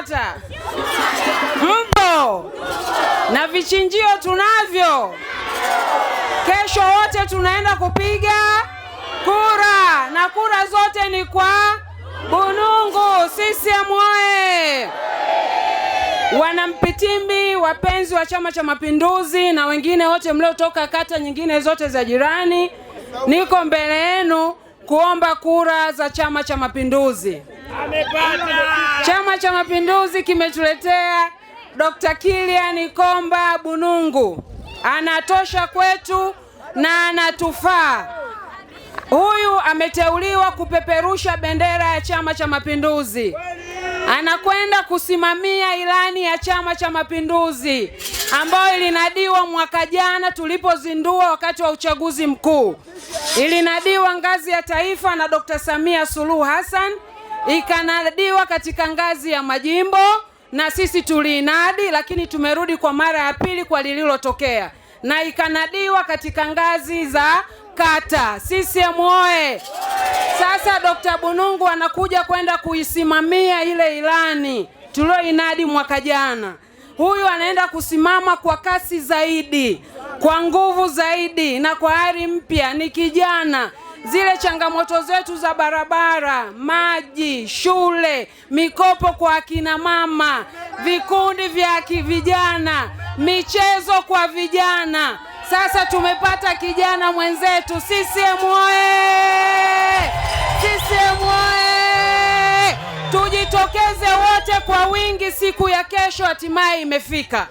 SMATA mpo na vichinjio tunavyo. Kesho wote tunaenda kupiga kura na kura zote ni kwa Bunungu. CCM oye! Wanampitimbi, wapenzi wa Chama cha Mapinduzi na wengine wote mliotoka kata nyingine zote za jirani, niko mbele yenu kuomba kura za Chama cha Mapinduzi. Chama cha Mapinduzi kimetuletea Dr. Kilian Komba Bunungu. Anatosha kwetu na anatufaa. Huyu ameteuliwa kupeperusha bendera ya Chama cha Mapinduzi. Anakwenda kusimamia ilani ya Chama cha Mapinduzi ambayo ilinadiwa mwaka jana tulipozindua wakati wa uchaguzi mkuu. Ilinadiwa ngazi ya taifa na Dr. Samia Suluhu Hassan, ikanadiwa katika ngazi ya majimbo na sisi tuliinadi, lakini tumerudi kwa mara ya pili kwa lililotokea, na ikanadiwa katika ngazi za kata. CCM oye! Sasa Dr. Bunungu anakuja kwenda kuisimamia ile ilani tulioinadi mwaka jana. Huyu anaenda kusimama kwa kasi zaidi, kwa nguvu zaidi na kwa ari mpya. Ni kijana. Zile changamoto zetu za barabara, maji, shule, mikopo kwa akina mama, vikundi vya vijana, michezo kwa vijana. Sasa tumepata kijana mwenzetu. CCM oye! CCM oye! Tujitokeze wote kwa wingi, siku ya kesho hatimaye imefika.